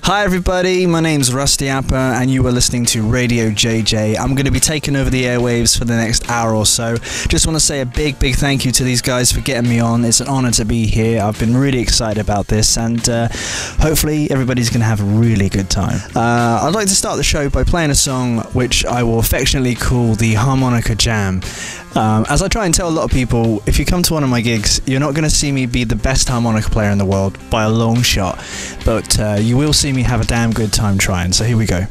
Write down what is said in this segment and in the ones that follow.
Hi everybody, my name's Rusty Apper and you are listening to Radio JJ. I'm going to be taking over the airwaves for the next hour or so. Just want to say a big thank you to these guys for getting me on. It's an honour to be here. I've been really excited about this and hopefully everybody's going to have a really good time. I'd like to start the show by playing a song which I will affectionately call the Harmonica Jam. As I try and tell a lot of people, if you come to one of my gigs, you're not going to see me be the best harmonica player in the world by a long shot, but you will see me have a damn good time trying, so here we go.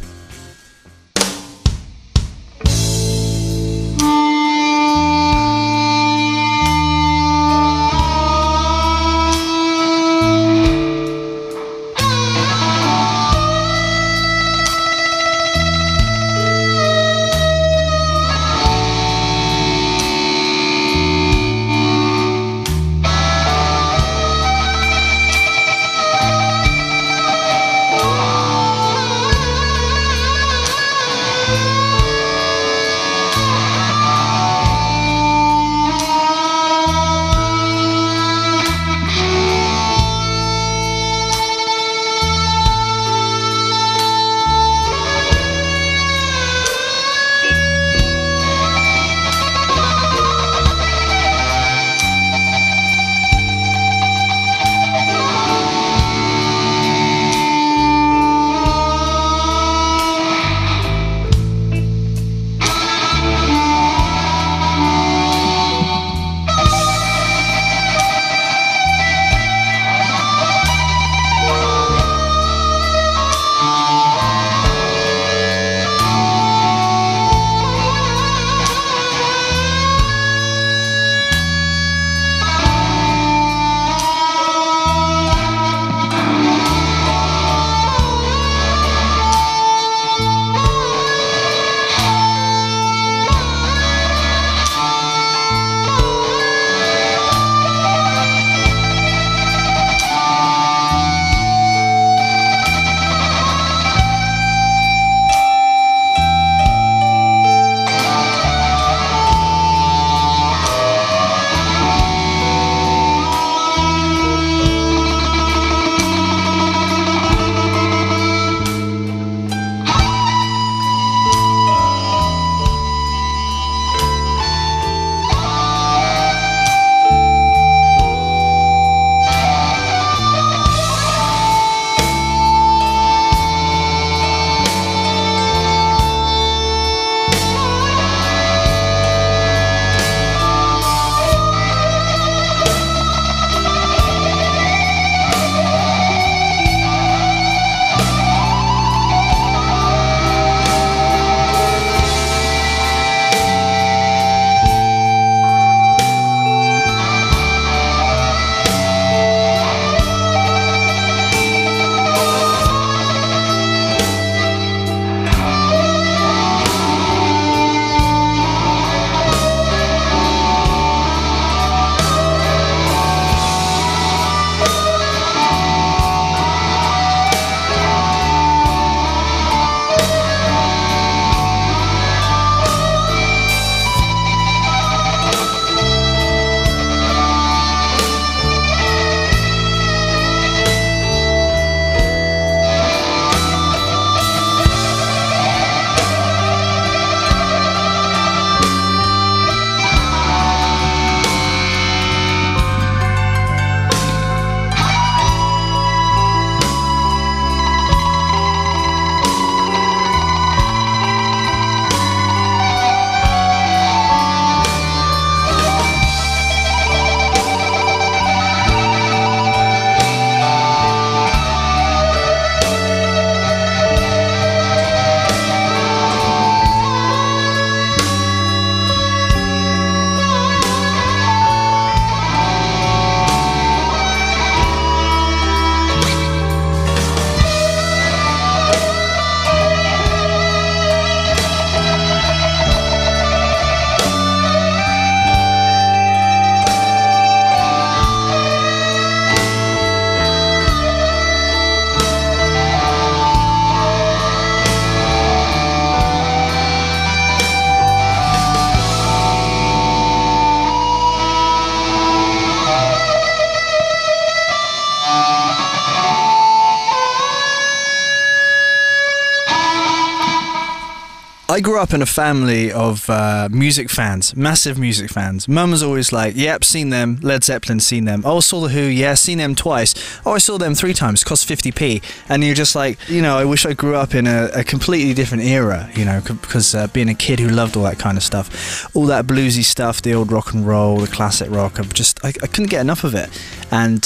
I grew up in a family of music fans, massive music fans. Mum was always like, yep, seen them, Led Zeppelin, seen them. Oh, saw The Who, yeah, seen them twice. Oh, I saw them 3 times, cost 50p. And you're just like, you know, I wish I grew up in a completely different era, you know, because being a kid who loved all that kind of stuff, all that bluesy stuff, the old rock and roll, the classic rock, I couldn't get enough of it. And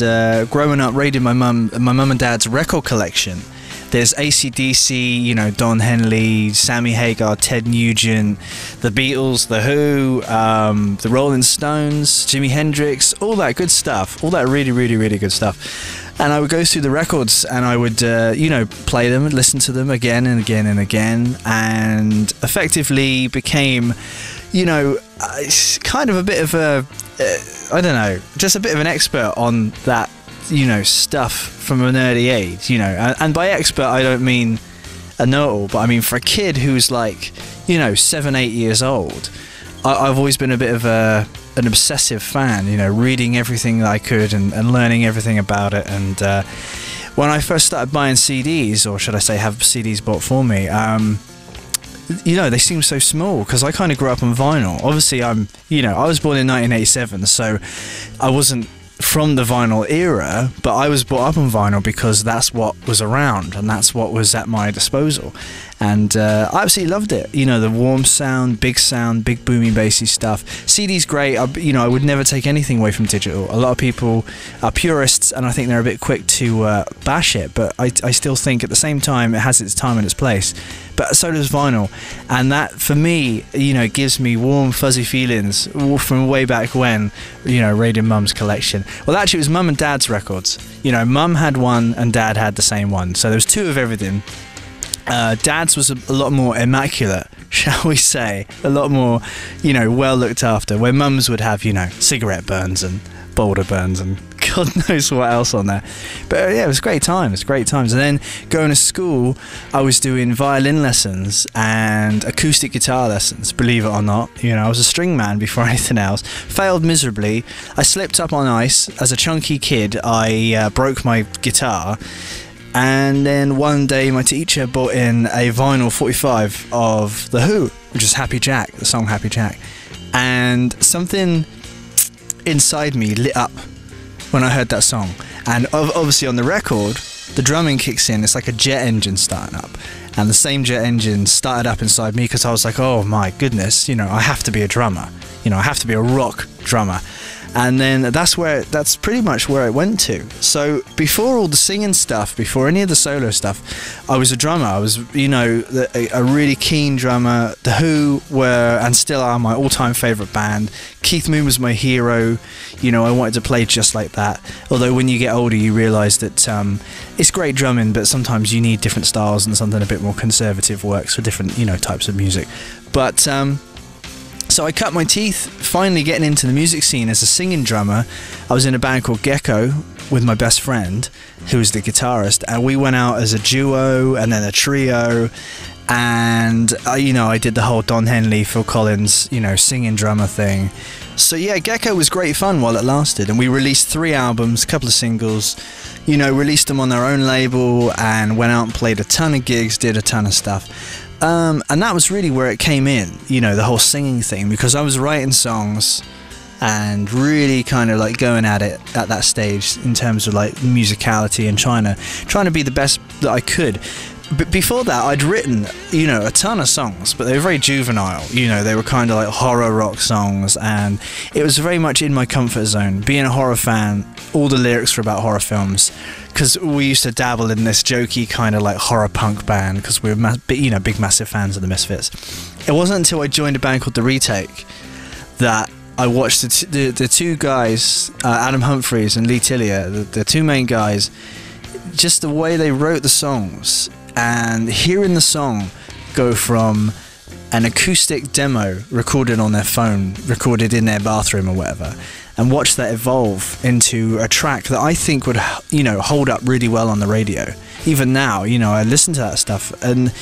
growing up, raiding my mum and dad's record collection. There's AC/DC, you know, Don Henley, Sammy Hagar, Ted Nugent, the Beatles, The Who, the Rolling Stones, Jimi Hendrix, all that good stuff, all that really, really, really good stuff. And I would go through the records and I would, you know, play them and listen to them again and again and again, and effectively became, you know, kind of a bit of a, I don't know, just a bit of an expert on that, you know, stuff from an early age, you know, and by expert I don't mean a know-it-all, but I mean for a kid who's like, you know, 7-8 years old, I've always been a bit of an obsessive fan, you know, reading everything that I could and learning everything about it. And when I first started buying CDs, or should I say have CDs bought for me, you know, they seem so small because I kind of grew up on vinyl. Obviously I was born in 1987, so I wasn't from the vinyl era, but I was brought up on vinyl because that's what was around and that's what was at my disposal. And I absolutely loved it. You know, the warm sound, big boomy bassy stuff. CD's great. I would never take anything away from digital. A lot of people are purists and I think they're a bit quick to bash it, but I still think at the same time it has its time and its place. But so does vinyl, and that for me, you know, gives me warm fuzzy feelings from way back when, you know, raiding Mum's collection. Well, actually it was Mum and Dad's records. You know, Mum had one and Dad had the same one, so there was 2 of everything. Dad's was a lot more immaculate, shall we say, a lot more, you know, well looked after, where Mum's would have, you know, cigarette burns and boulder burns and God knows what else on there. But yeah, it was great times. And then going to school, I was doing violin lessons and acoustic guitar lessons, believe it or not. You know, I was a string man before anything else. Failed miserably. I slipped up on ice. As a chunky kid, I broke my guitar. And then one day my teacher brought in a vinyl 45 of The Who, which is Happy Jack, the song Happy Jack. And something inside me lit up when I heard that song. And obviously on the record, the drumming kicks in. It's like a jet engine starting up. And the same jet engine started up inside me because I was like, oh my goodness, you know, I have to be a drummer. You know, I have to be a rock drummer. And then that's pretty much where it went to. So before all the singing stuff, before any of the solo stuff, I was a drummer. I was, you know, a really keen drummer. The Who were, and still are, my all-time favourite band. Keith Moon was my hero. You know, I wanted to play just like that. Although when you get older, you realise that it's great drumming, but sometimes you need different styles and something a bit more conservative works for different, you know, types of music. But so I cut my teeth finally getting into the music scene as a singing drummer. I was in a band called Gecko with my best friend, who was the guitarist, and we went out as a duo and then a trio. And you know, I did the whole Don Henley, Phil Collins, you know, singing drummer thing. So yeah, Gecko was great fun while it lasted, and we released 3 albums, a couple of singles, you know, released them on their own label, and went out and played a ton of gigs, did a ton of stuff. And that was really where it came in, you know, the whole singing thing, because I was writing songs and really kind of like going at it at that stage in terms of like musicality and trying to be the best that I could. But before that, I'd written, you know, a ton of songs, but they were very juvenile. You know, they were kind of like horror rock songs, and it was very much in my comfort zone. Being a horror fan, all the lyrics were about horror films, because we used to dabble in this jokey kind of like horror punk band, because we were, big massive fans of the Misfits. It wasn't until I joined a band called The Retake that I watched the 2 guys, Adam Humphries and Lee Tillier, the 2 main guys, just the way they wrote the songs. And hearing the song go from an acoustic demo recorded on their phone, recorded in their bathroom or whatever, and watch that evolve into a track that I think would, you know, hold up really well on the radio. Even now, you know, I listen to that stuff and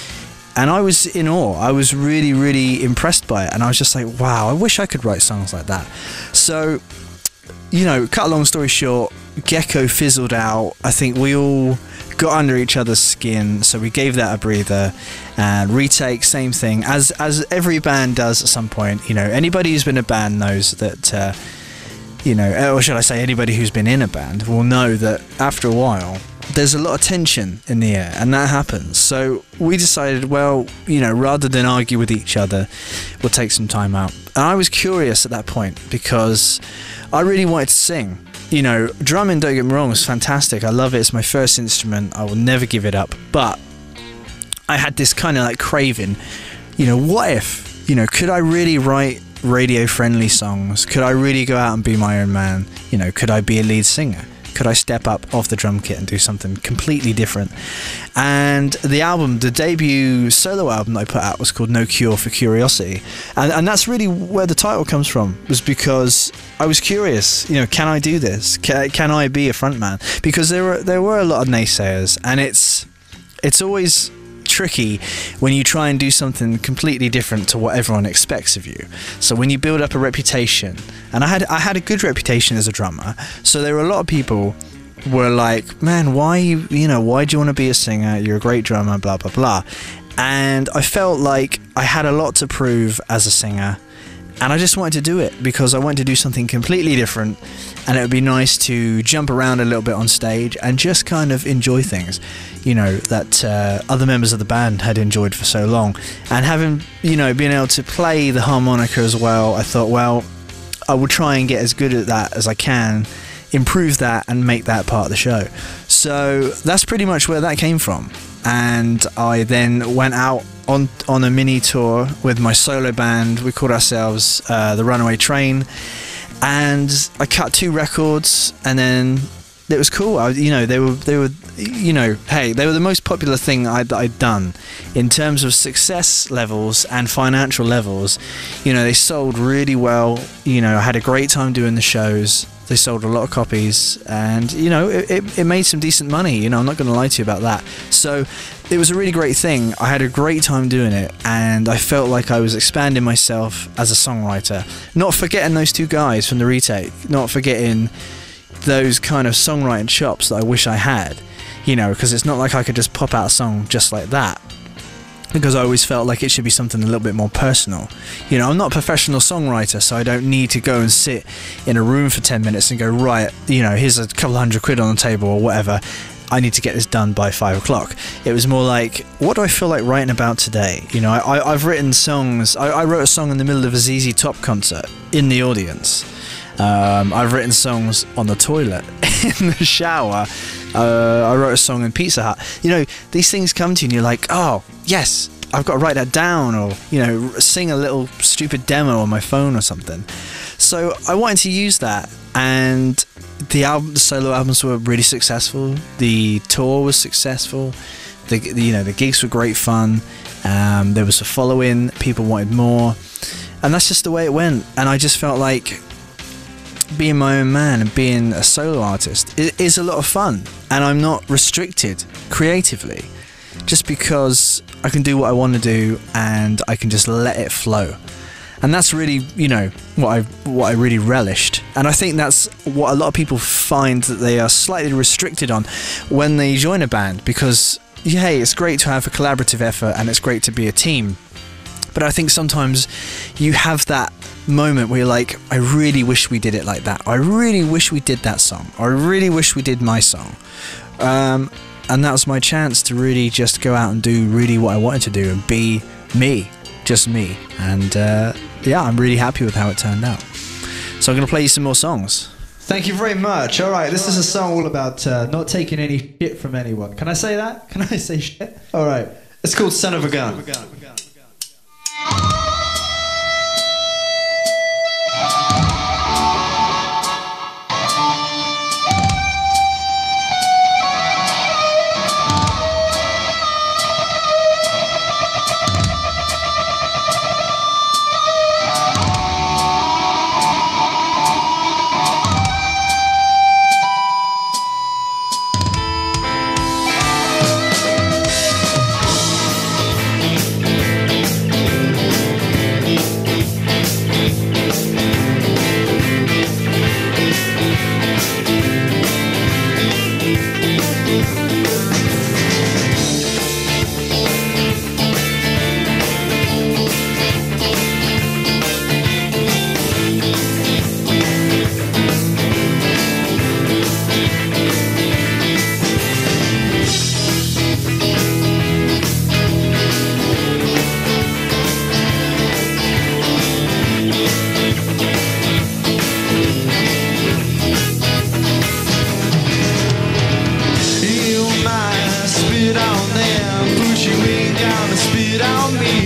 I was in awe. I was really, really impressed by it, and I was just like, wow, I wish I could write songs like that. So, you know, cut a long story short, Gecko fizzled out. I think we all got under each other's skin, so we gave that a breather. And retake, same thing, as every band does at some point. You know, anybody who's been in a band knows that, you know, or should I say anybody who's been in a band will know that after a while there's a lot of tension in the air, and that happens. So we decided, well, you know, rather than argue with each other, we'll take some time out. And I was curious at that point because I really wanted to sing. You know, drumming, don't get me wrong, was fantastic. I love it. It's my first instrument. I will never give it up. But I had this kind of like craving, you know, what if, you know, could I really write radio-friendly songs? Could I really go out and be my own man? You know, could I be a lead singer? Could I step up off the drum kit and do something completely different? And the album, the debut solo album that I put out was called No Cure for Curiosity. And that's really where the title comes from, was because I was curious, you know, can I do this? Can I be a frontman? Because there were a lot of naysayers, and it's always tricky when you try and do something completely different to what everyone expects of you. So when you build up a reputation, and I had a good reputation as a drummer, so there were a lot of people were like, man, why do you want to be a singer? You're a great drummer, blah blah blah. And I felt like I had a lot to prove as a singer, and I just wanted to do it because I wanted to do something completely different, and it would be nice to jump around a little bit on stage and just kind of enjoy things, you know, that other members of the band had enjoyed for so long. And having, you know, being able to play the harmonica as well, I thought, well, I will try and get as good at that as I can, improve that and make that part of the show. So that's pretty much where that came from. And I then went out on a mini tour with my solo band. We called ourselves the Runaway Train, and I cut 2 records, and then it was cool. They were you know, hey, they were the most popular thing I'd done in terms of success levels and financial levels. You know, they sold really well. You know, I had a great time doing the shows. They sold a lot of copies, and you know, it made some decent money. You know, I'm not going to lie to you about that. So it was a really great thing. I had a great time doing it, and I felt like I was expanding myself as a songwriter. Not forgetting those 2 guys from the retake. Not forgetting those kind of songwriting chops that I wish I had. You know, because it's not like I could just pop out a song just like that, because I always felt like it should be something a little bit more personal. You know, I'm not a professional songwriter, so I don't need to go and sit in a room for 10 minutes and go, right, you know, here's a couple £100 on the table or whatever, I need to get this done by 5 o'clock. It was more like, what do I feel like writing about today? You know, I've written songs. I wrote a song in the middle of a ZZ Top concert in the audience. I've written songs on the toilet, in the shower. I wrote a song in Pizza Hut. You know, these things come to you and you're like, oh, yes, I've got to write that down, or, you know, sing a little stupid demo on my phone or something. So I wanted to use that, and the solo albums were really successful. The tour was successful. The gigs were great fun. There was a following. People wanted more, and that's just the way it went. And I just felt like being my own man and being a solo artist is a lot of fun, and I'm not restricted creatively, just because I can do what I want to do and I can just let it flow. And that's really, you know, what I really relished. And I think that's what a lot of people find that they are slightly restricted on when they join a band, because hey, it's great to have a collaborative effort and it's great to be a team, but I think sometimes you have that moment where you're like, I really wish we did it like that. I really wish we did that song. I really wish we did my song. And that was my chance to really just go out and do really what I wanted to do and be me, just me. And yeah, I'm really happy with how it turned out. So I'm going to play you some more songs. Thank you very much. All right, this is a song all about not taking any shit from anyone. Can I say that? Can I say shit? All right. It's called Son of a Gun. gonna spit on me.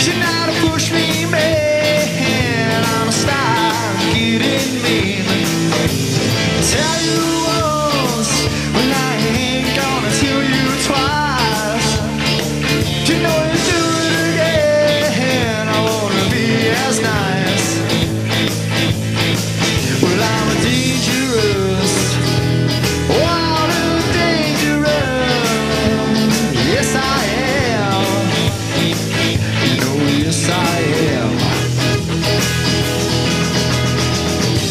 She now to push me, man. I'm a star, getting mean. Tell you once, well I ain't gonna tell you twice. You know you do it again. I wanna be as nice. Well I'm a dangerous, wild and dangerous. Yes I am. You know yes I am.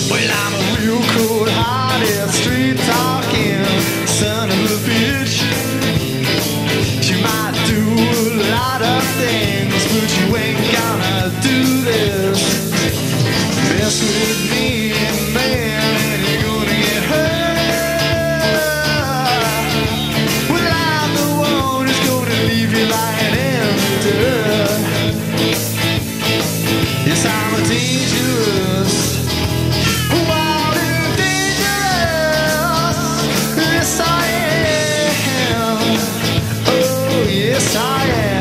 Well I'm a real cold-hearted, street-talking son of a bitch. You might do a lot of things, but you ain't gonna do this. Mess with me, man, and you're gonna get hurt. Well, I'm the one who's gonna leave you lying in the dirt. Yes, I'm a dangerous, wild and dangerous. Yes, I am. Oh, yes, I am.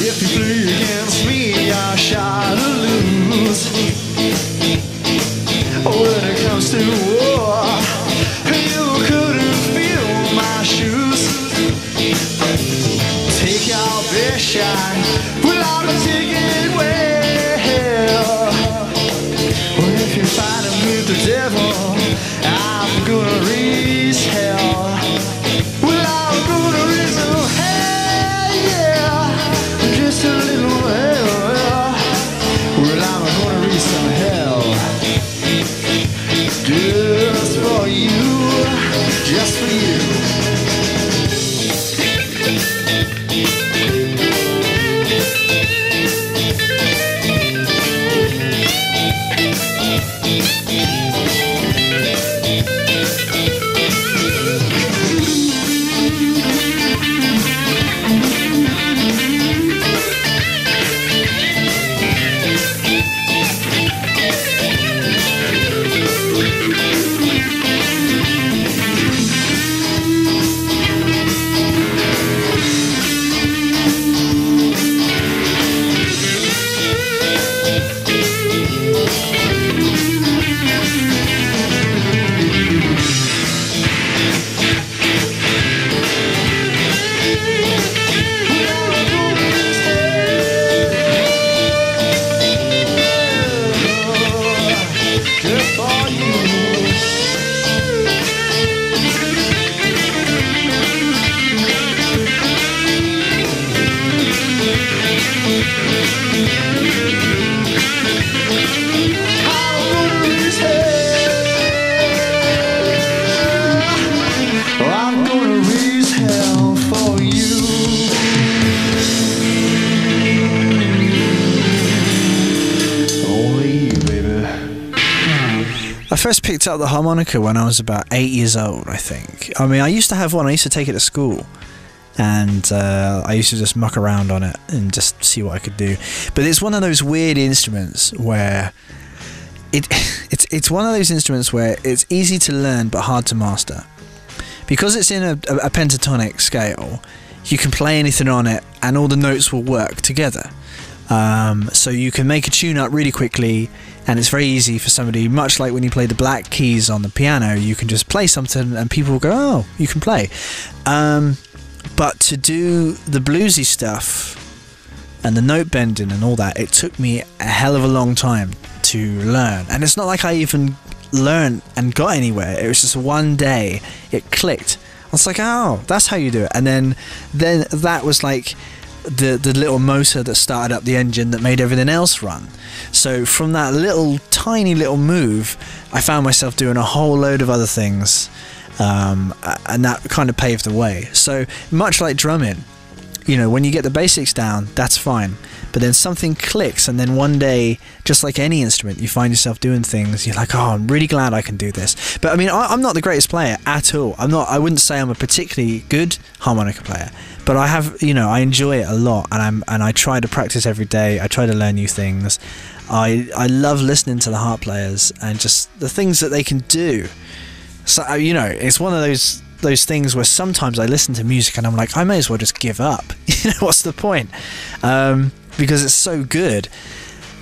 If you play against me, I shot to lose. When it comes to war, you couldn't feel my shoes. Take your best shot, well I'm take it well. Well if you're fighting with the devil, I'm gonna raise hell. Well I'm gonna raise hell, yeah. Just a little hell. Well, I'm gonna raise some hell. Just for you, just for you. I first picked up the harmonica when I was about 8 years old, I think. I mean, I used to have one. I used to take it to school, and I used to just muck around on it and just see what I could do. But it's one of those weird instruments where it's one of those instruments where it's easy to learn but hard to master. Because it's in a pentatonic scale, you can play anything on it and all the notes will work together. So you can make a tune up really quickly, and it's very easy for somebody, much like when you play the black keys on the piano, you can just play something and people will go, oh, you can play. But to do the bluesy stuff and the note bending and all that, it took me a hell of a long time to learn. And it's not like I even learned and got anywhere. It was just one day it clicked. I was like, oh, that's how you do it. And then that was like the little motor that started up the engine that made everything else run. So from that little tiny little move, I found myself doing a whole load of other things, and that kind of paved the way. So much like drumming, you know, when you get the basics down, that's fine. But then something clicks, and then one day, just like any instrument, you find yourself doing things. You're like, oh, I'm really glad I can do this. But I mean, I'm not the greatest player at all. I wouldn't say I'm a particularly good harmonica player. But I have, you know, I enjoy it a lot, and I try to practice every day. I try to learn new things. I love listening to the harp players and just the things that they can do. So, you know, it's one of those things where sometimes I listen to music and I'm like, I may as well just give up. You know, what's the point? Because it's so good,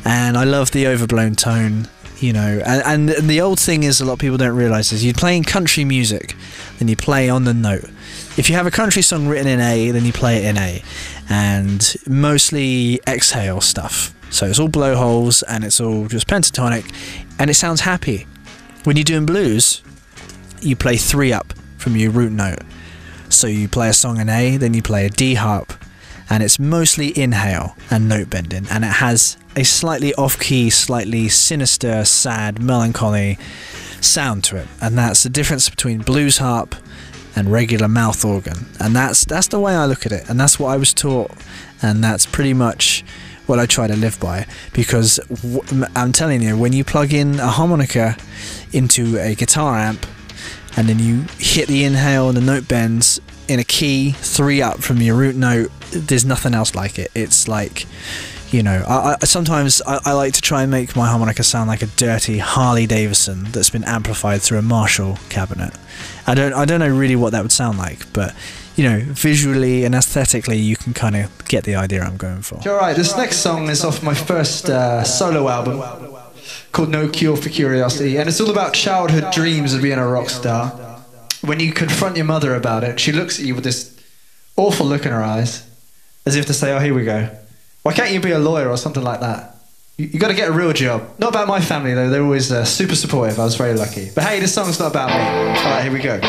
and I love the overblown tone, you know. And the old thing is, a lot of people don't realise is, you're playing country music, then you play on the note. If you have a country song written in A, then you play it in A, and mostly exhale stuff. So it's all blowholes and it's all just pentatonic, and it sounds happy. When you're doing blues, you play 3 up from your root note. So you play a song in A, then you play a D harp, and it's mostly inhale and note bending, and it has a slightly off-key, slightly sinister, sad, melancholy sound to it. And that's the difference between blues harp and regular mouth organ. And that's the way I look at it, and that's what I was taught, and that's pretty much what I try to live by. Because I'm telling you, when you plug in a harmonica into a guitar amp, and then you hit the inhale and the note bends in a key 3 up from your root note, there's nothing else like it. It's like, you know, I sometimes like to try and make my harmonica sound like a dirty Harley Davidson that's been amplified through a Marshall cabinet. I don't know really what that would sound like, but you know, visually and aesthetically, you can kind of get the idea I'm going for. Alright, this next song is off my first solo album called No Cure for Curiosity, and it's all about childhood dreams of being a rock star. When you confront your mother about it, she looks at you with this awful look in her eyes, as if to say, oh, here we go. Why can't you be a lawyer or something like that? You got to get a real job. Not about my family, though. They're always super supportive. I was very lucky. But hey, this song's not about me. All right, here we go.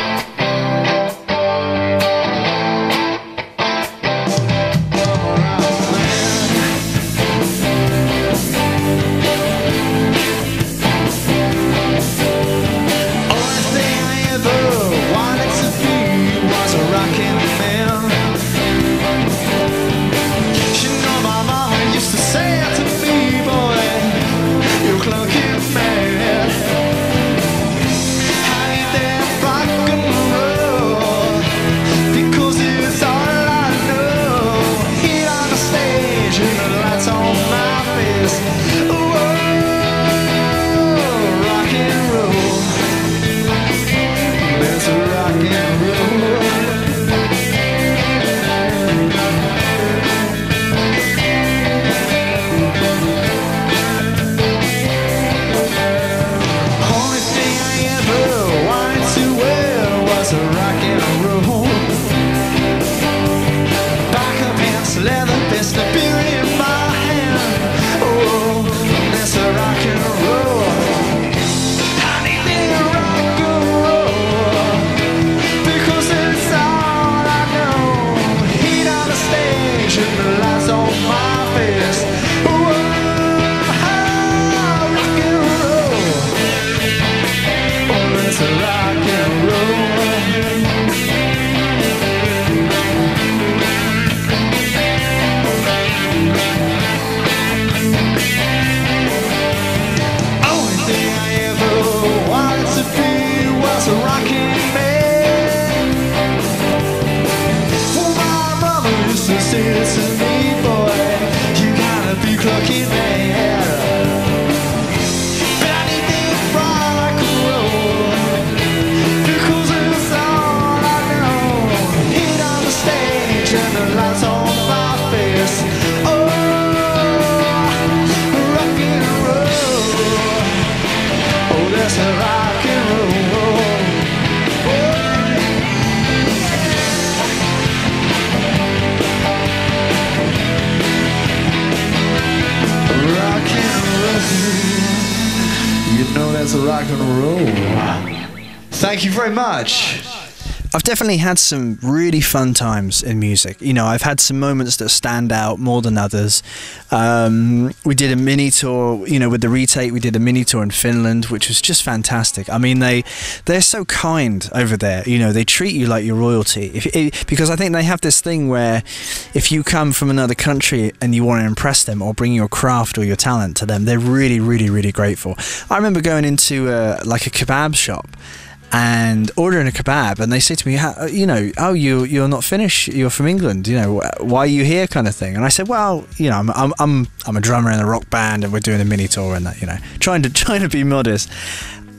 Rock and roll. Thank you very much. I've definitely had some really fun times in music. You know, I've had some moments that stand out more than others. We did a mini tour, you know, with the Retake. We did a mini tour in Finland, which was just fantastic. I mean, they're so kind over there. You know, they treat you like you're royalty. Because I think they have this thing where if you come from another country and you want to impress them or bring your craft or your talent to them, they're really, really, really grateful. I remember going into like a kebab shop and ordering a kebab, and they say to me, you know, oh, you're not Finnish, you're from England, you know, why are you here, kind of thing. And I said, well, you know, I'm a drummer in a rock band, and we're doing a mini tour, and that, you know, trying to be modest.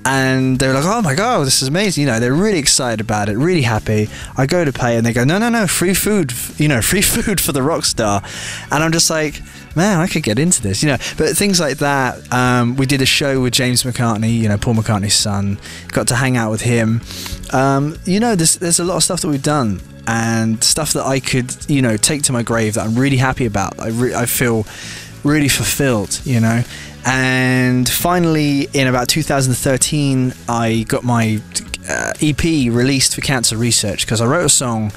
And they were like, oh my god, this is amazing, you know, they're really excited about it, really happy. I go to pay, and they go, no, free food, you know, free food for the rock star. And I'm just like, man, I could get into this, you know. But things like that. We did a show with James McCartney, you know, Paul McCartney's son. Got to hang out with him. You know, there's a lot of stuff that we've done, and stuff that I could, you know, take to my grave that I'm really happy about. I feel really fulfilled, you know. And finally, in about 2013, I got my EP released for Cancer Research, because I wrote a song,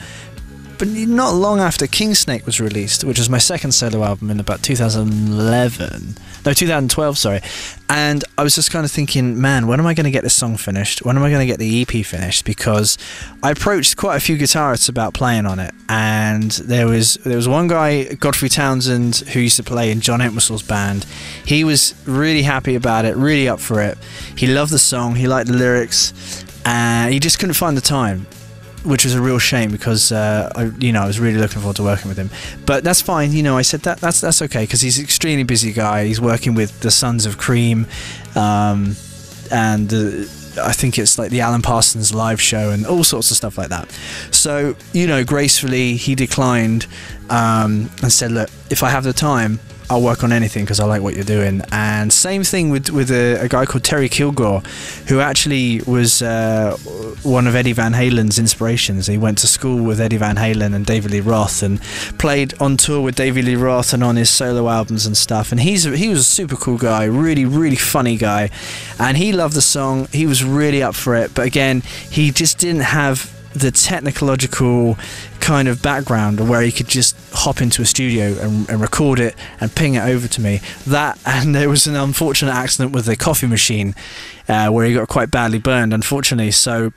but not long after Kingsnake was released, which was my second solo album in about 2012, sorry. And I was just kind of thinking, man, when am I going to get this song finished? When am I going to get the EP finished? Because I approached quite a few guitarists about playing on it, and there was one guy, Godfrey Townsend, who used to play in John Entwistle's band. He was really happy about it, really up for it. He loved the song, he liked the lyrics, and he just couldn't find the time, which was a real shame, because I was really looking forward to working with him. But that's fine, you know. I said that's okay, because he's an extremely busy guy. He's working with the Sons of Cream, and I think it's like the Alan Parsons live show and all sorts of stuff like that. So, you know, gracefully he declined, and said, look, if I have the time, I'll work on anything, because I like what you're doing. And same thing with a guy called Terry Kilgore, who actually was one of Eddie Van Halen's inspirations. He went to school with Eddie Van Halen and David Lee Roth, and played on tour with David Lee Roth and on his solo albums and stuff. And he was a super cool guy, really, really funny guy, and he loved the song. He was really up for it, but again, he just didn't have the technological kind of background where he could just hop into a studio and record it and ping it over to me. That, and there was an unfortunate accident with the coffee machine where he got quite badly burned, unfortunately, so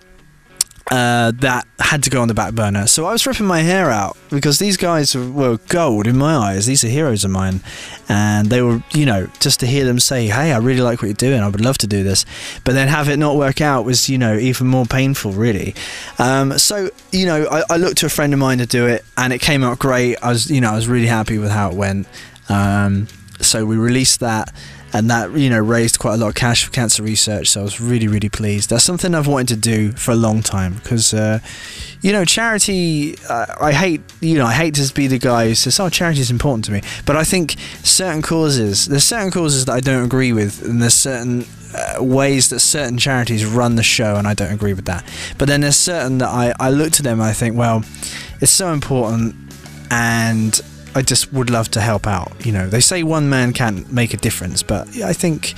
that had to go on the back burner. So I was ripping my hair out, because these guys were gold in my eyes. These are heroes of mine, and they were, you know, just to hear them say, hey, I really like what you're doing, I would love to do this, but then have it not work out was, you know, even more painful, really. So, you know, I looked to a friend of mine to do it, and it came out great. I was really happy with how it went. So we released that, and that, you know, raised quite a lot of cash for Cancer Research, so I was really, really pleased. That's something I've wanted to do for a long time, because, you know, charity, I hate to be the guy who says, oh, charity is important to me, but I think there's certain causes that I don't agree with, and there's certain ways that certain charities run the show, and I don't agree with that. But then there's certain that I look to them and I think, well, it's so important, and I just would love to help out. You know, they say one man can't make a difference, but I think,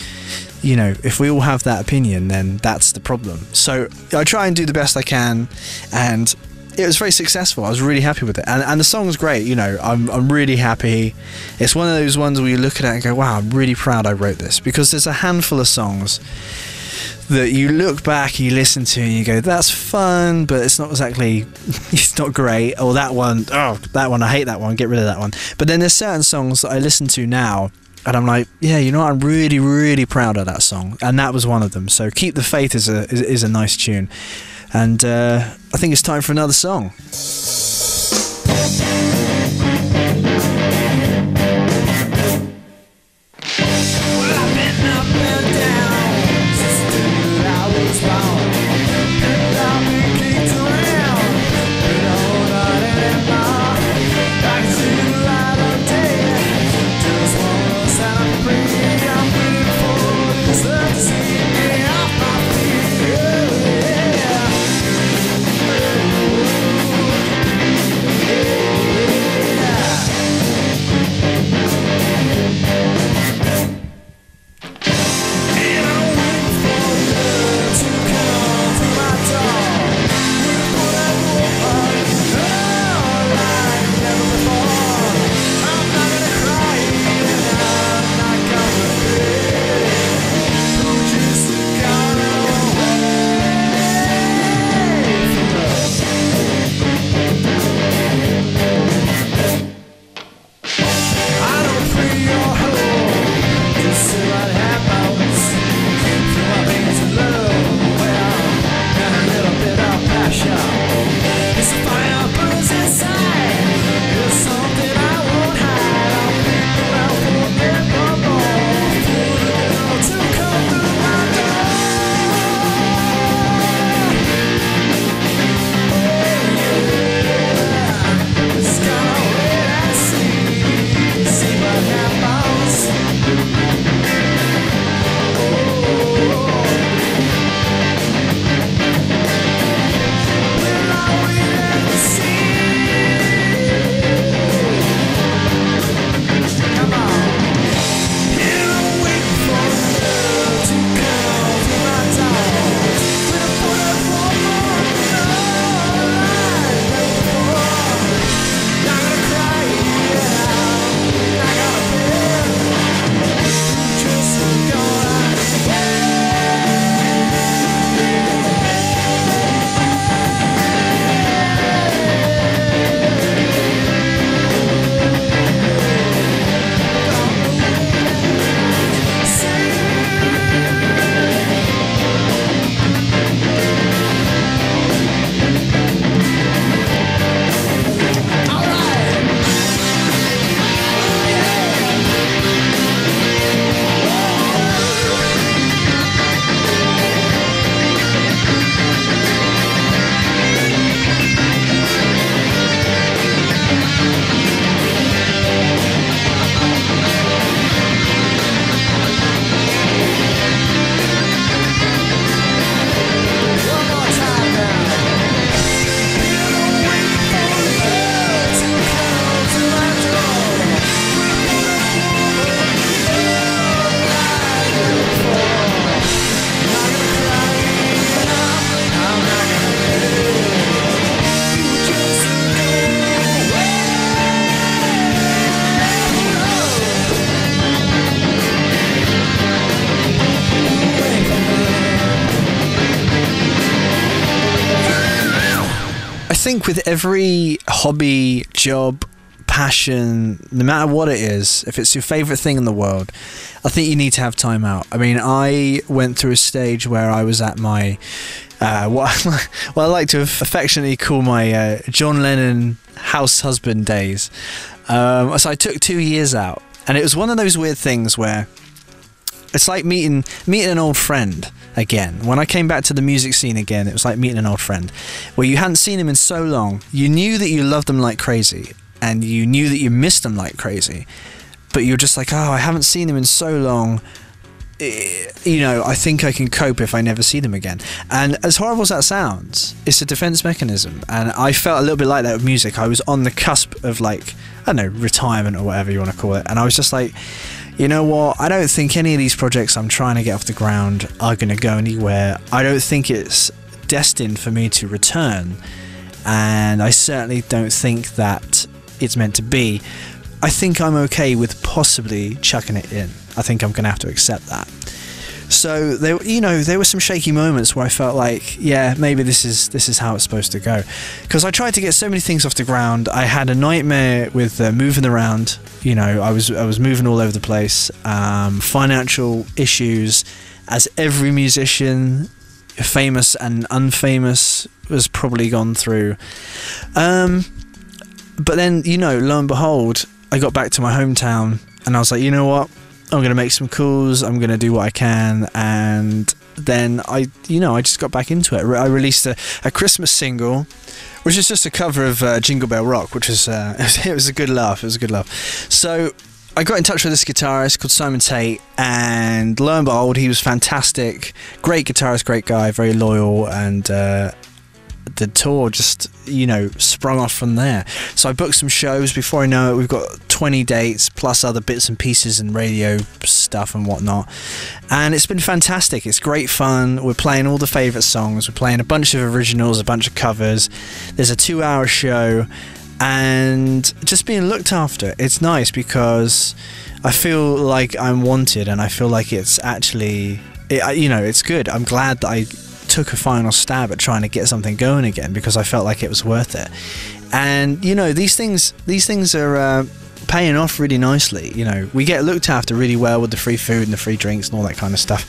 you know, if we all have that opinion, then that's the problem. So I try and do the best I can, and it was very successful. I was really happy with it, and the song's great. You know, I'm really happy. It's one of those ones where you look at it and go, wow, I'm really proud I wrote this, because there's a handful of songs that you look back, you listen to, and you go, that's fun, but it's not exactly, it's not great. Or that one, oh, that one, I hate that one, get rid of that one. But then there's certain songs that I listen to now, and I'm like, yeah, you know what, I'm really, really proud of that song, and that was one of them. So Keep the Faith is a nice tune, and I think it's time for another song. think with every hobby, job, passion, no matter what it is, if it's your favorite thing in the world, I think you need to have time out. I mean, I went through a stage where I was at my what I like to affectionately call my John Lennon house husband days. So I took 2 years out, and it was one of those weird things where it's like meeting an old friend again. When I came back to the music scene again, it was like meeting an old friend where you hadn't seen him in so long. You knew that you loved them like crazy, and you knew that you missed them like crazy, but you're just like, oh, I haven't seen them in so long. You know, I think I can cope if I never see them again. And as horrible as that sounds, it's a defense mechanism. And I felt a little bit like that with music. I was on the cusp of, like, I don't know, retirement or whatever you want to call it. And I was just like, you know what? I don't think any of these projects I'm trying to get off the ground are going to go anywhere. I don't think it's destined for me to return. And I certainly don't think that it's meant to be. I think I'm okay with possibly chucking it in. I think I'm going to have to accept that. So there were some shaky moments where I felt like, yeah, maybe this is how it's supposed to go. Because I tried to get so many things off the ground. I had a nightmare with moving around. You know, I was moving all over the place. Financial issues, as every musician, famous and unfamous, has probably gone through. But then, you know, lo and behold, I got back to my hometown and I was like, you know what? I'm going to make some calls. I'm going to do what I can. And then I just got back into it. I released a Christmas single, which is just a cover of Jingle Bell Rock, which was, it was a good laugh. It was a good laugh. So I got in touch with this guitarist called Simon Tate, and lo and behold, he was fantastic. Great guitarist, great guy, very loyal, and the tour just, you know, sprung off from there. So I booked some shows. Before I know it, we've got 20 dates plus other bits and pieces and radio stuff and whatnot, and it's been fantastic. It's great fun. We're playing all the favourite songs. We're playing a bunch of originals, a bunch of covers. There's a 2-hour show, and just being looked after. It's nice because I feel like I'm wanted, and I feel like it's actually, it's good. I'm glad that I took a final stab at trying to get something going again, because I felt like it was worth it. And you know, these things are paying off really nicely. You know, we get looked after really well with the free food and the free drinks and all that kind of stuff.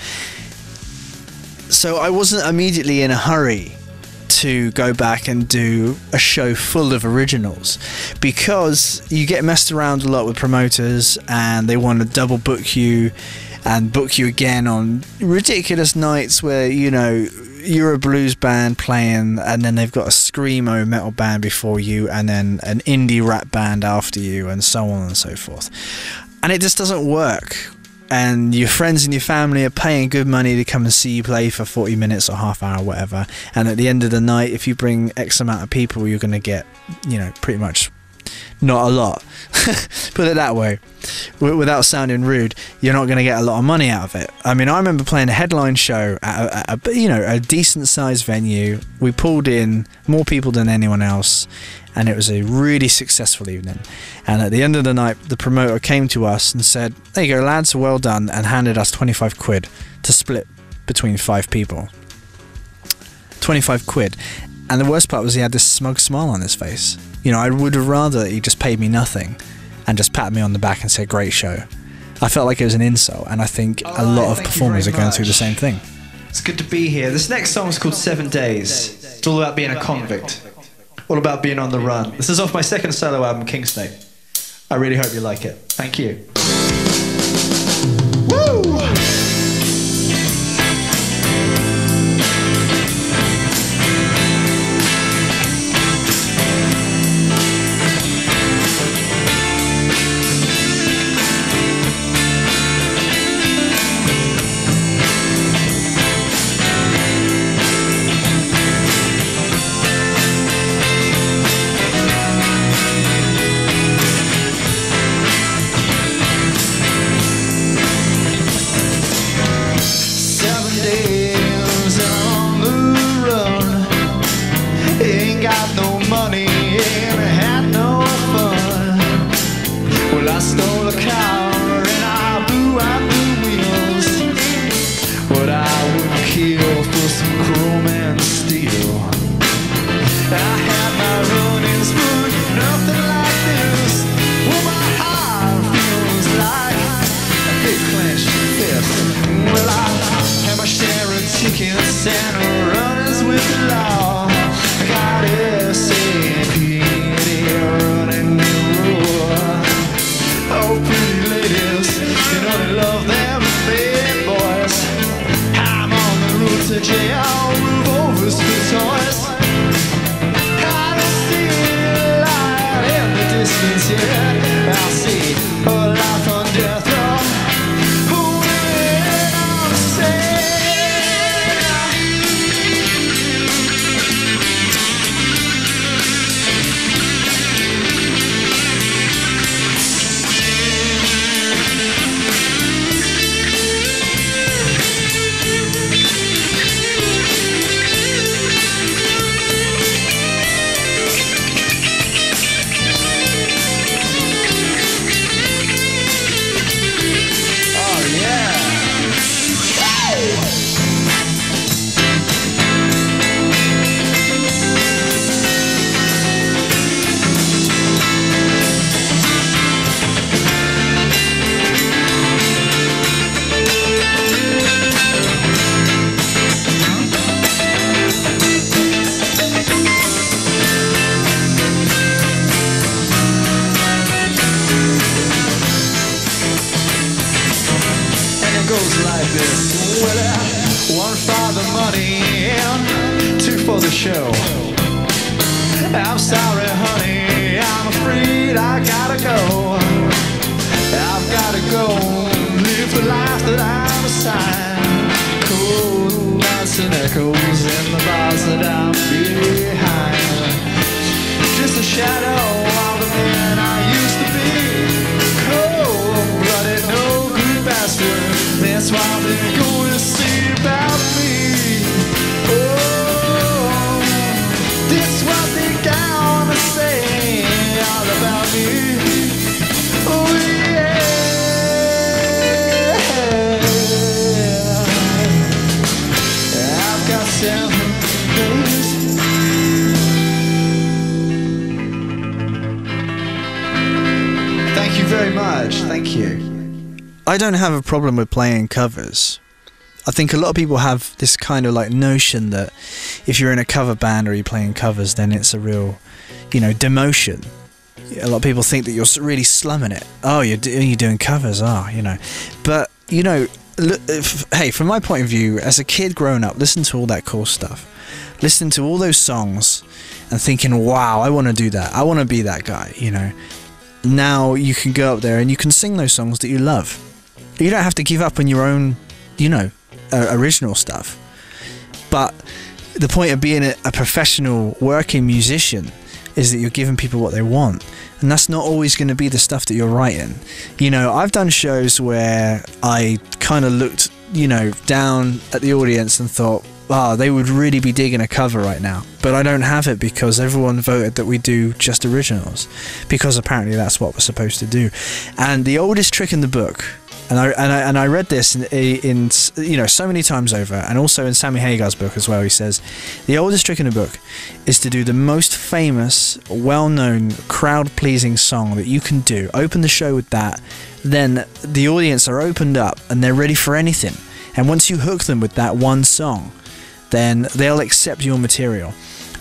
So I wasn't immediately in a hurry to go back and do a show full of originals, because you get messed around a lot with promoters, and they want to double book you and book you again on ridiculous nights where, you know, you're a blues band playing, and then they've got a screamo metal band before you, and then an indie rap band after you, and so on and so forth. And it just doesn't work. And your friends and your family are paying good money to come and see you play for 40 minutes or half hour, whatever. And at the end of the night, if you bring X amount of people, you're going to get, you know, pretty much not a lot. Put it that way. Without sounding rude, you're not going to get a lot of money out of it. I mean, I remember playing a headline show at a decent sized venue. We pulled in more people than anyone else, and it was a really successful evening. And at the end of the night, the promoter came to us and said, there you go, lads, well done, and handed us 25 quid to split between 5 people. 25 quid. And the worst part was he had this smug smile on his face. You know, I would have rather he just paid me nothing and just pat me on the back and said, great show. I felt like it was an insult, and I think a lot of performers are going through the same thing. It's good to be here. This next song is called 7 Days. It's all about being a convict. All about being on the run. This is off my second solo album, King Snake. I really hope you like it. Thank you. Woo! means yeah, I'll see a life on death row. When I'm sad. Show. I'm sorry, honey, I'm afraid I gotta go. I've gotta go live the life that I'm assigned. Cold lights and echoes in the bars that I'm behind. Just a shadow of the man I used to be. Cold-blooded, no good bastard. That's why I've been going to see about me. Oh. This what they gonna say all about me. Oh yeah. I've got 7 days. Thank you very much. Thank you. I don't have a problem with playing covers. I think a lot of people have this kind of like notion that if you're in a cover band or you're playing covers, then it's a real, demotion. A lot of people think that you're really slumming it. Oh, you're doing covers, But, look, hey, from my point of view, as a kid growing up, listen to all that cool stuff. Listen to all those songs and thinking, wow, I want to do that. I want to be that guy, Now you can go up there and you can sing those songs that you love. You don't have to give up on your own, original stuff. But the point of being a professional working musician is that you're giving people what they want, and that's not always going to be the stuff that you're writing. I've done shows where I kind of looked down at the audience and thought, they would really be digging a cover right now, but I don't have it because everyone voted that we do just originals, because apparently that's what we're supposed to do. And the oldest trick in the book, and I read this in so many times over, and also in Sammy Hagar's book as well. He says the oldest trick in the book is to do the most famous, well-known, crowd-pleasing song that you can do. Open the show with that, then the audience are opened up and they're ready for anything. And once you hook them with that one song, then they'll accept your material.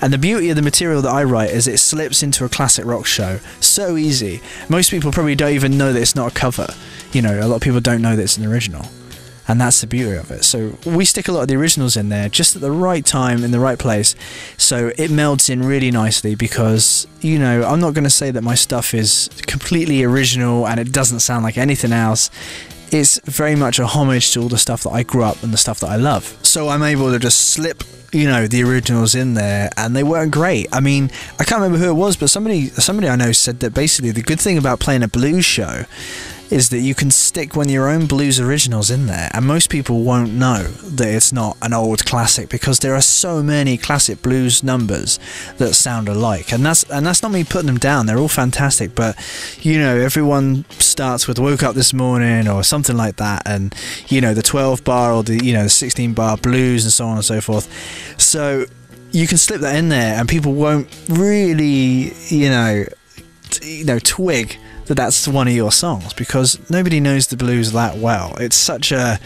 And the beauty of the material that I write is it slips into a classic rock show so easy. Most people probably don't even know that it's not a cover. A lot of people don't know that it's an original. And that's the beauty of it. So we stick a lot of the originals in there just at the right time, in the right place. So it melds in really nicely because, I'm not going to say that my stuff is completely original and it doesn't sound like anything else. It's very much a homage to all the stuff that I grew up and the stuff that I love. So I'm able to just slip, the originals in there, and they weren't great. I mean, I can't remember who it was, but somebody I know said that basically the good thing about playing a blues show is that you can stick one of your own blues originals in there, and most people won't know that it's not an old classic because there are so many classic blues numbers that sound alike. And that's not me putting them down, they're all fantastic, but everyone starts with "Woke Up This Morning" or something like that, and the 12 bar or the 16 bar blues and so on and so forth. So you can slip that in there and people won't really twig that that's one of your songs, because nobody knows the blues that well. It's such a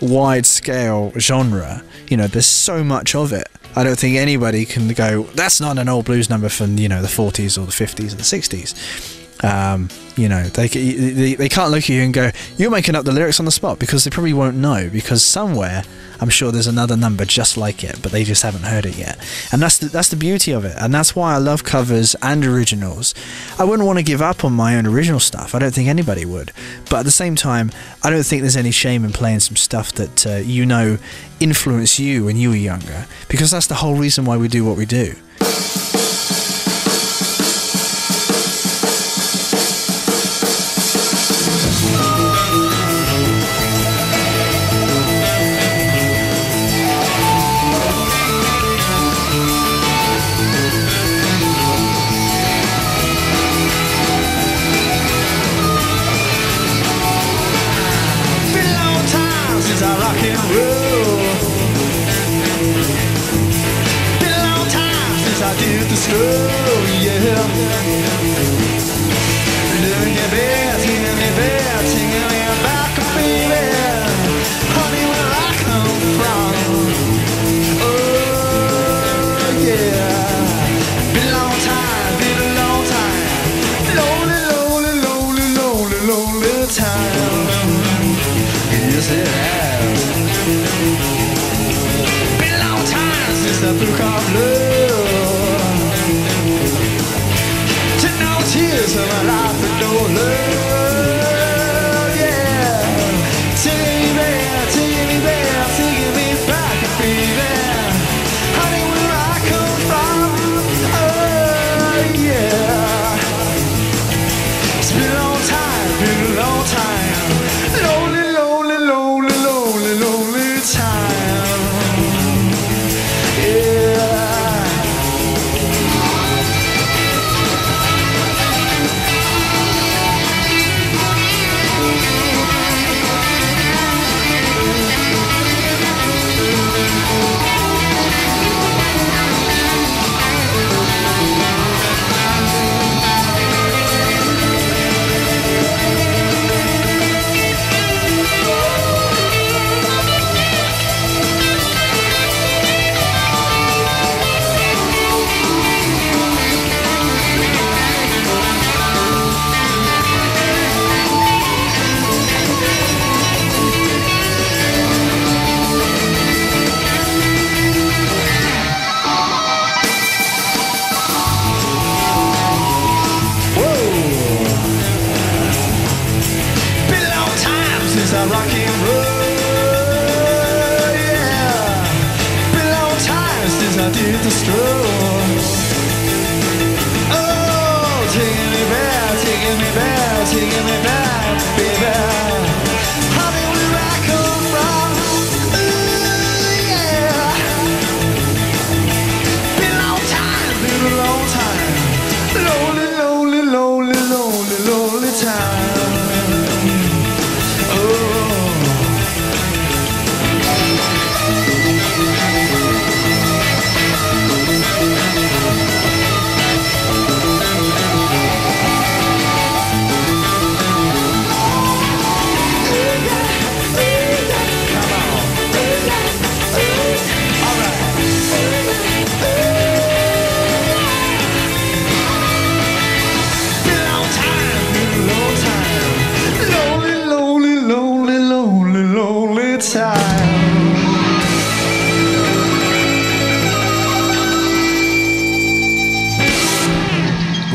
wide scale genre, there's so much of it. I don't think anybody can go, that's not an old blues number from the 40s or the 50s or the 60s. You know, they can't look at you and go, you're making up the lyrics on the spot, because they probably won't know, because somewhere I'm sure there's another number just like it, but they just haven't heard it yet. And that's the beauty of it, and that's why I love covers and originals. I wouldn't want to give up on my own original stuff. I don't think anybody would, but at the same time, I don't think there's any shame in playing some stuff that you know influenced you when you were younger, because that's the whole reason why we do what we do.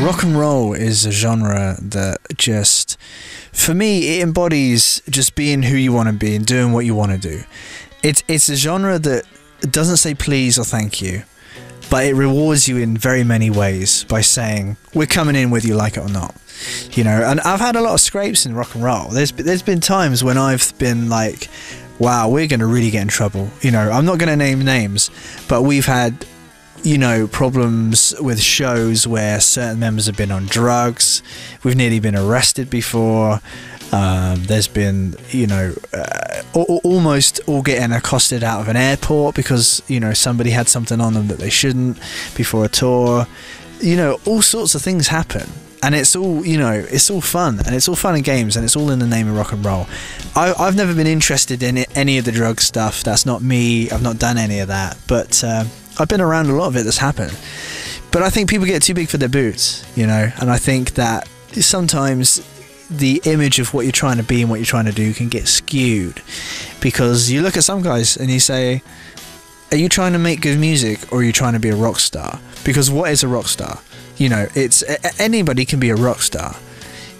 Rock and roll is a genre that just, for me, it embodies just being who you want to be and doing what you want to do. It's a genre that doesn't say please or thank you, but it rewards you in very many ways by saying, we're coming in whether you like it or not. You know, and I've had a lot of scrapes in rock and roll. There's been times when I've been like, wow, we're going to really get in trouble. You know, I'm not going to name names, but we've had, you know, problems with shows where certain members have been on drugs. We've nearly been arrested before. There's been, you know, almost all getting accosted out of an airport because, you know, somebody had something on them that they shouldn't before a tour. You know, all sorts of things happen. And it's all, you know, it's all fun, and it's all fun and games, and it's all in the name of rock and roll. I've never been interested in any of the drug stuff. That's not me. I've not done any of that. But I've been around a lot of it that's happened. But I think people get too big for their boots, you know, and I think that sometimes the image of what you're trying to be and what you're trying to do can get skewed, because you look at some guys and you say, are you trying to make good music or are you trying to be a rock star? Because what is a rock star? You know, it's anybody can be a rock star.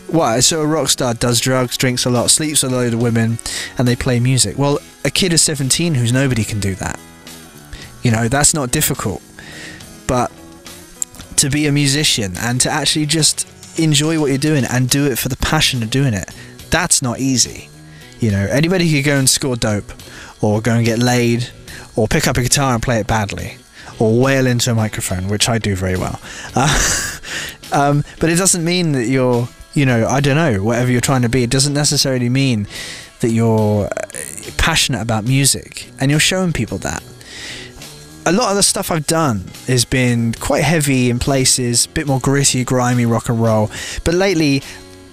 Why? So a rock star does drugs, drinks a lot, sleeps with a load of women, and they play music. Well, a kid of 17 who's nobody can do that. You know, that's not difficult. But to be a musician and to actually just enjoy what you're doing and do it for the passion of doing it, that's not easy. You know, anybody could go and score dope, or go and get laid, or pick up a guitar and play it badly, or wail into a microphone, which I do very well. But it doesn't mean that you're, you know, I don't know, whatever you're trying to be, it doesn't necessarily mean that you're passionate about music and you're showing people that. A lot of the stuff I've done has been quite heavy in places, a bit more gritty, grimy rock and roll. But lately,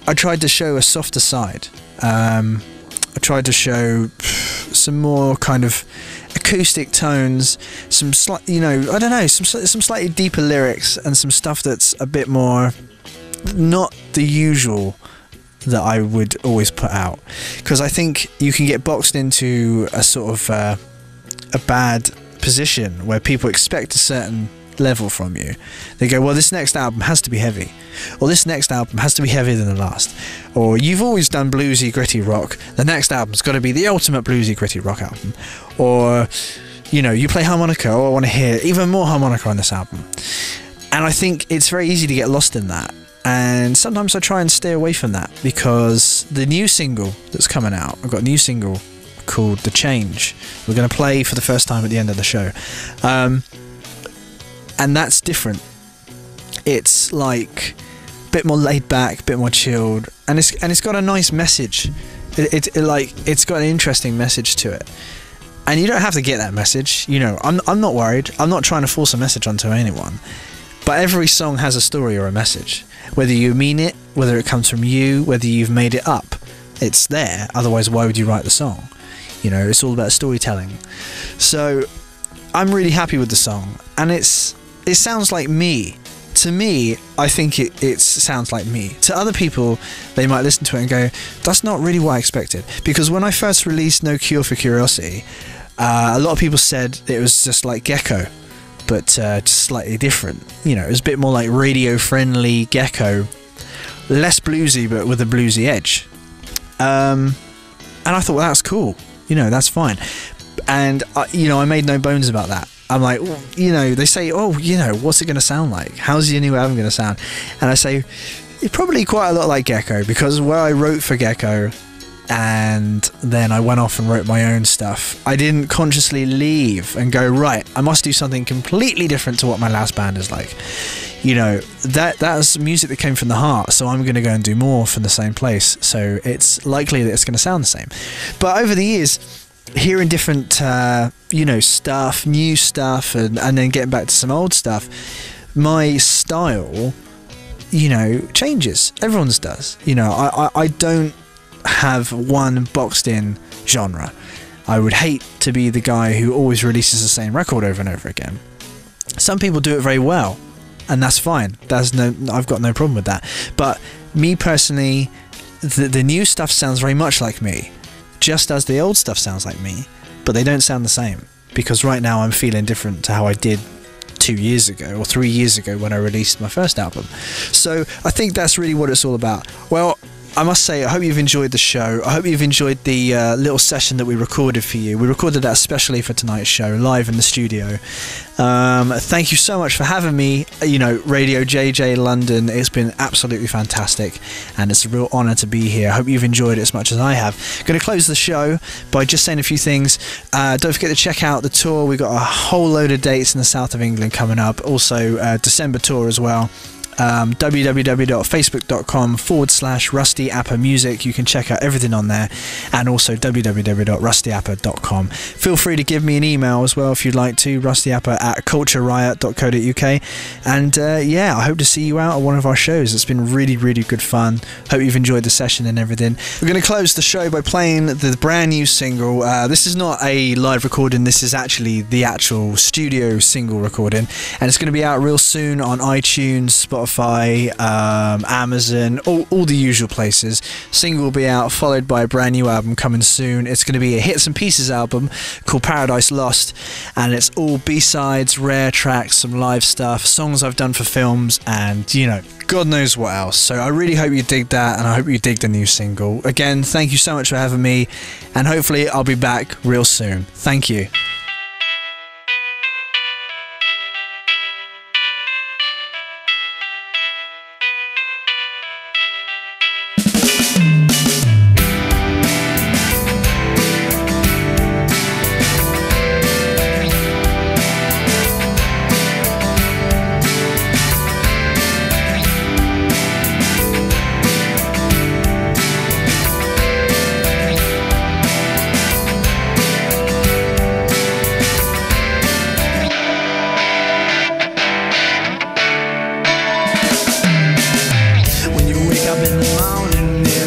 I tried to show a softer side. I tried to show some more kind of acoustic tones, some you know, I don't know, some slightly deeper lyrics, and some stuff that's a bit more not the usual that I would always put out. Because I think you can get boxed into a sort of a bad position where people expect a certain level from you. They go, well, this next album has to be heavy, or this next album has to be heavier than the last, or you've always done bluesy gritty rock, the next album's got to be the ultimate bluesy gritty rock album, or you know, you play harmonica, oh, I want to hear even more harmonica on this album. And I think it's very easy to get lost in that, and sometimes I try and stay away from that, because the new single that's coming out, I've got a new single called The Change, we're going to play for the first time at the end of the show, and that's different. It's like a bit more laid back, a bit more chilled, and it's got a nice message. It's got an interesting message to it, and you don't have to get that message. You know, I'm not worried. I'm not trying to force a message onto anyone. But every song has a story or a message, whether you mean it, whether it comes from you, whether you've made it up. It's there. Otherwise, why would you write the song? You know, it's all about storytelling. So I'm really happy with the song, and it sounds like me. To me, I think it sounds like me. To other people, they might listen to it and go, that's not really what I expected. Because when I first released No Cure for Curiosity, a lot of people said it was just like Gecko, but just slightly different. You know, it was a bit more like radio-friendly Gecko, less bluesy, but with a bluesy edge. And I thought, well, that's cool. You know, that's fine. And, you know, I made no bones about that. I'm like, well, you know, they say, oh, you know, what's it going to sound like? How's your new album going to sound? And I say, it's probably quite a lot like Gecko, because where I wrote for Gecko and then I went off and wrote my own stuff, I didn't consciously leave and go, right, I must do something completely different to what my last band is like. You know, that's music that came from the heart, so I'm going to go and do more from the same place. So it's likely that it's going to sound the same. But over the years, hearing different, you know, stuff, new stuff, and then getting back to some old stuff, my style, you know, changes. Everyone's does. You know, I don't have one boxed in genre. I would hate to be the guy who always releases the same record over and over again. Some people do it very well, and that's fine. I've got no problem with that. But me personally, the new stuff sounds very much like me, just as the old stuff sounds like me, but they don't sound the same, because right now I'm feeling different to how I did 2 years ago or 3 years ago when I released my first album. So I think that's really what it's all about. Well, I must say, I hope you've enjoyed the show. I hope you've enjoyed the little session that we recorded for you. We recorded that especially for tonight's show, live in the studio. Thank you so much for having me, you know, Radio JJ London. It's been absolutely fantastic, and it's a real honour to be here. I hope you've enjoyed it as much as I have. Going to close the show by just saying a few things. Don't forget to check out the tour. We've got a whole load of dates in the south of England coming up. Also, December tour as well. www.facebook.com/Rusty Apper Music. You can check out everything on there, and also www.rustyapper.com. Feel free to give me an email as well if you'd like to, rustyapper@cultureriot.co.uk. And yeah, I hope to see you out at one of our shows. It's been really, really good fun. Hope you've enjoyed the session and everything. We're going to close the show by playing the brand new single. This is not a live recording, this is actually the actual studio single recording, and it's going to be out real soon on iTunes, Spotify, Spotify, Amazon, all the usual places. Single will be out, followed by a brand new album coming soon. It's going to be a Hits and Pieces album called Paradise Lost, and it's all B-sides, rare tracks, some live stuff, songs I've done for films, and, you know, God knows what else. So I really hope you dig that, and I hope you dig the new single. Again, thank you so much for having me, and hopefully I'll be back real soon. Thank you.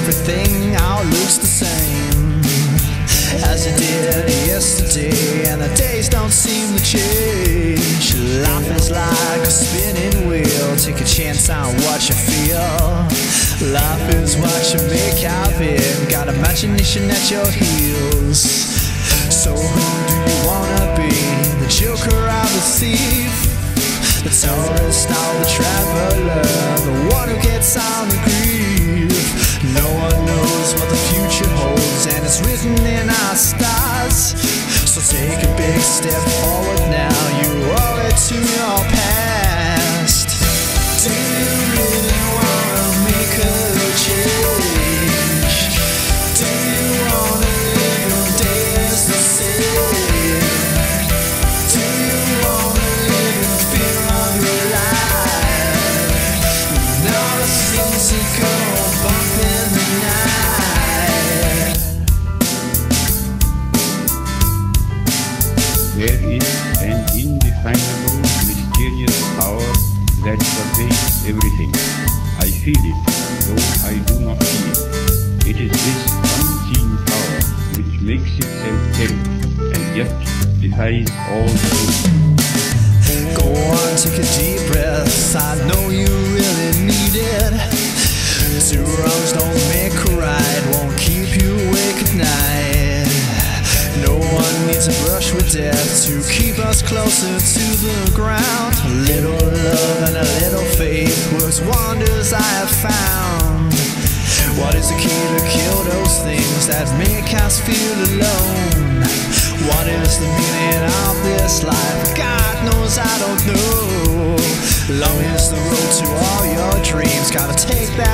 Everything all looks the same as it did yesterday, and the days don't seem to change. Life is like a spinning wheel. Take a chance on what you feel. Life is what you make of it. Got imagination at your heels. So who do you wanna be? The joker or the thief? The tourist or the traveler? The one who gets on the grief? No one knows what the future holds, and it's written in our stars. So take a big step forward now. You owe it to your past. Do you really wanna make a change? Do you wanna live your days the same? Do you wanna live in fear of your life? Now the things that go bump in the night. There is an indefinable, mysterious power that pervades everything. I feel it, though I do not see it. It is this unseen power which makes itself felt and yet defies all truth. Go on, take a deep breath. I know you really need it. Two wrongs don't make a right, won't keep you awake at night. No one needs a brush with death to keep us closer to the ground. A little love and a little faith works wonders, I have found. What is the key to kill those things that make us feel alone? What is the meaning of this life? God knows I don't know. Long is the road to all your dreams. Gotta take that